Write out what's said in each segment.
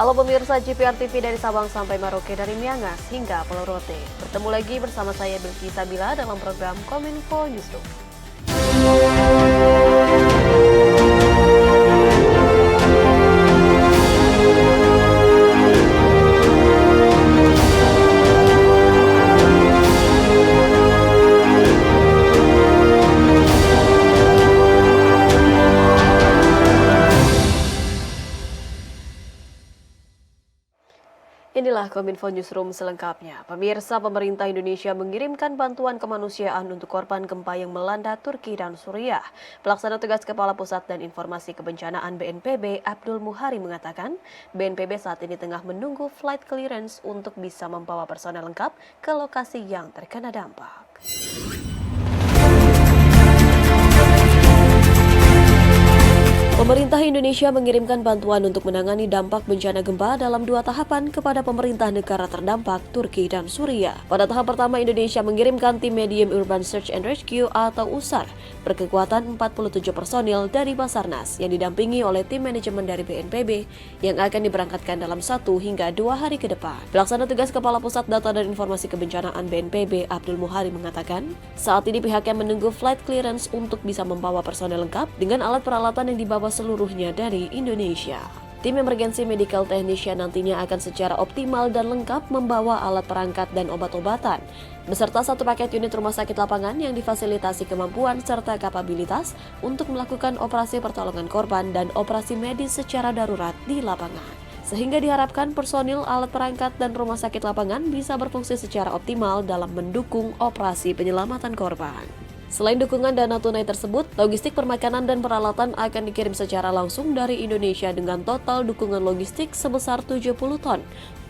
Halo pemirsa GPR TV dari Sabang sampai Merauke, dari Miangas hingga Pulau Rote. Bertemu lagi bersama saya Bilki Sabila dalam program Kominfo Newsroom. Inilah Kominfo Newsroom selengkapnya. Pemirsa, pemerintah Indonesia mengirimkan bantuan kemanusiaan untuk korban gempa yang melanda Turki dan Suriah. Pelaksana tugas Kepala Pusat dan Informasi Kebencanaan BNPB, Abdul Muhari mengatakan, BNPB saat ini tengah menunggu flight clearance untuk bisa membawa personel lengkap ke lokasi yang terkena dampak. Pemerintah Indonesia mengirimkan bantuan untuk menangani dampak bencana gempa dalam 2 tahapan kepada pemerintah negara terdampak Turki dan Suriah. Pada tahap pertama, Indonesia mengirimkan tim Medium Urban Search and Rescue atau USAR berkekuatan 47 personil dari Basarnas yang didampingi oleh tim manajemen dari BNPB yang akan diberangkatkan dalam 1 hingga 2 hari ke depan. Pelaksana tugas Kepala Pusat Data dan Informasi Kebencanaan BNPB, Abdul Muhari mengatakan, saat ini pihaknya menunggu flight clearance untuk bisa membawa personel lengkap dengan alat peralatan yang dibawa seluruhnya dari Indonesia. Tim Emergency Medical Technician nantinya akan secara optimal dan lengkap membawa alat perangkat dan obat-obatan, beserta 1 paket unit rumah sakit lapangan yang difasilitasi kemampuan serta kapabilitas untuk melakukan operasi pertolongan korban dan operasi medis secara darurat di lapangan. Sehingga diharapkan personil, alat perangkat, dan rumah sakit lapangan bisa berfungsi secara optimal dalam mendukung operasi penyelamatan korban. Selain dukungan dana tunai tersebut, logistik permakanan dan peralatan akan dikirim secara langsung dari Indonesia dengan total dukungan logistik sebesar 70 ton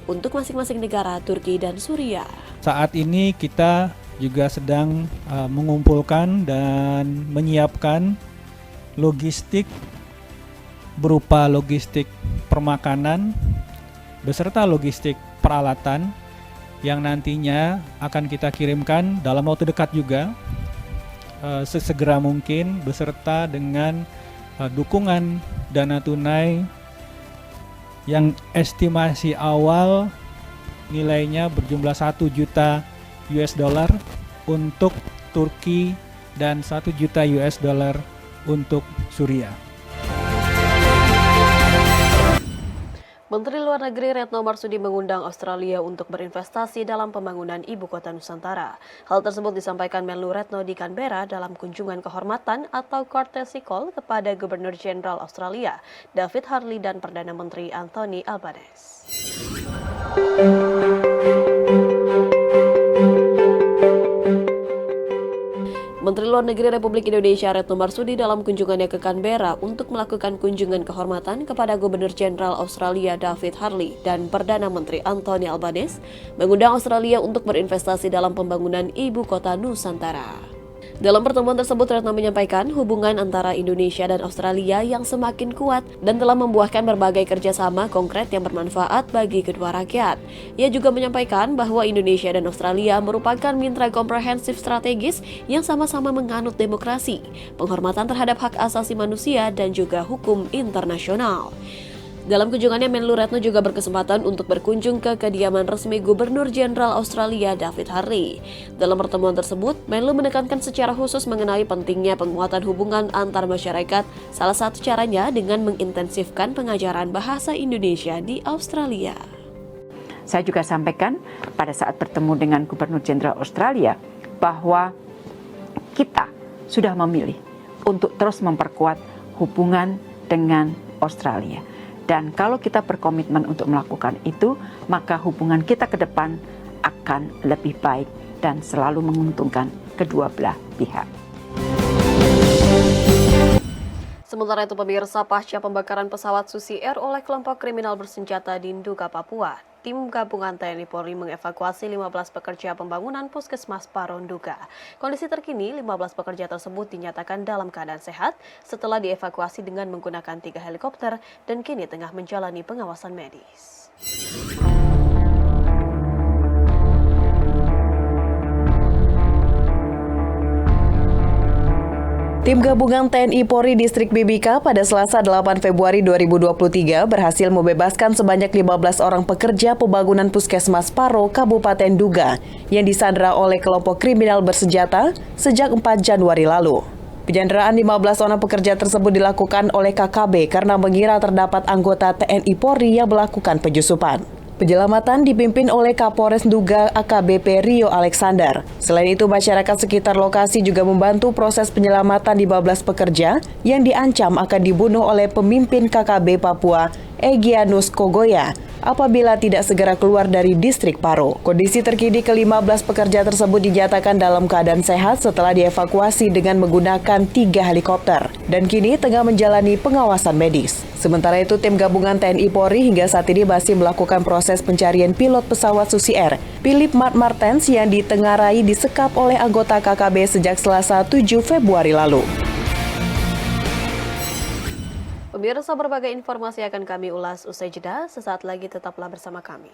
untuk masing-masing negara Turki dan Suriah. Saat ini kita juga sedang mengumpulkan dan menyiapkan logistik berupa logistik permakanan beserta logistik peralatan yang nantinya akan kita kirimkan dalam waktu dekat juga, sesegera mungkin, beserta dengan dukungan dana tunai yang estimasi awal nilainya berjumlah 1 juta US dollar untuk Turki dan 1 juta US dollar untuk Suriah. Menteri Luar Negeri Retno Marsudi mengundang Australia untuk berinvestasi dalam pembangunan ibu kota Nusantara. Hal tersebut disampaikan Menlu Retno di Canberra dalam kunjungan kehormatan atau courtesy call kepada Gubernur Jenderal Australia, David Harley, dan Perdana Menteri Anthony Albanese. Menteri Luar Negeri Republik Indonesia Retno Marsudi dalam kunjungannya ke Canberra untuk melakukan kunjungan kehormatan kepada Gubernur Jenderal Australia David Harley dan Perdana Menteri Anthony Albanese mengundang Australia untuk berinvestasi dalam pembangunan ibu kota Nusantara. Dalam pertemuan tersebut, Retno menyampaikan hubungan antara Indonesia dan Australia yang semakin kuat dan telah membuahkan berbagai kerjasama konkret yang bermanfaat bagi kedua rakyat. Ia juga menyampaikan bahwa Indonesia dan Australia merupakan mitra komprehensif strategis yang sama-sama menganut demokrasi, penghormatan terhadap hak asasi manusia, dan juga hukum internasional. Dalam kunjungannya, Menlu Retno juga berkesempatan untuk berkunjung ke kediaman resmi Gubernur Jenderal Australia David Harley. Dalam pertemuan tersebut, Menlu menekankan secara khusus mengenai pentingnya penguatan hubungan antar masyarakat, salah satu caranya dengan mengintensifkan pengajaran bahasa Indonesia di Australia. Saya juga sampaikan pada saat bertemu dengan Gubernur Jenderal Australia bahwa kita sudah memilih untuk terus memperkuat hubungan dengan Australia. Dan kalau kita berkomitmen untuk melakukan itu, maka hubungan kita ke depan akan lebih baik dan selalu menguntungkan kedua belah pihak. Sementara itu, pemirsa, pasca pembakaran pesawat Susi Air oleh kelompok kriminal bersenjata di Nduga, Papua, tim gabungan TNI Polri mengevakuasi 15 pekerja pembangunan Puskesmas Paro Nduga. Kondisi terkini, 15 pekerja tersebut dinyatakan dalam keadaan sehat setelah dievakuasi dengan menggunakan 3 helikopter dan kini tengah menjalani pengawasan medis. Tim gabungan TNI Polri Distrik Mimika pada Selasa 8 Februari 2023 berhasil membebaskan sebanyak 15 orang pekerja pembangunan Puskesmas Paro, Kabupaten Duga yang disandra oleh kelompok kriminal bersenjata sejak 4 Januari lalu. Penyanderaan 15 orang pekerja tersebut dilakukan oleh KKB karena mengira terdapat anggota TNI Polri yang melakukan penyusupan. Penyelamatan dipimpin oleh Kapolres Duga AKBP Rio Alexander. Selain itu, masyarakat sekitar lokasi juga membantu proses penyelamatan 15 pekerja yang diancam akan dibunuh oleh pemimpin KKB Papua, Egyanus Kogoya, apabila tidak segera keluar dari distrik Paro. Kondisi terkini ke-15 pekerja tersebut dinyatakan dalam keadaan sehat setelah dievakuasi dengan menggunakan 3 helikopter dan kini tengah menjalani pengawasan medis. Sementara itu, tim gabungan TNI Polri hingga saat ini masih melakukan proses pencarian pilot pesawat Susi Air, Philip Martens yang ditengarai disekap oleh anggota KKB sejak Selasa 7 Februari lalu. Pemirsa, berbagai informasi akan kami ulas usai jeda. Sesaat lagi tetaplah bersama kami.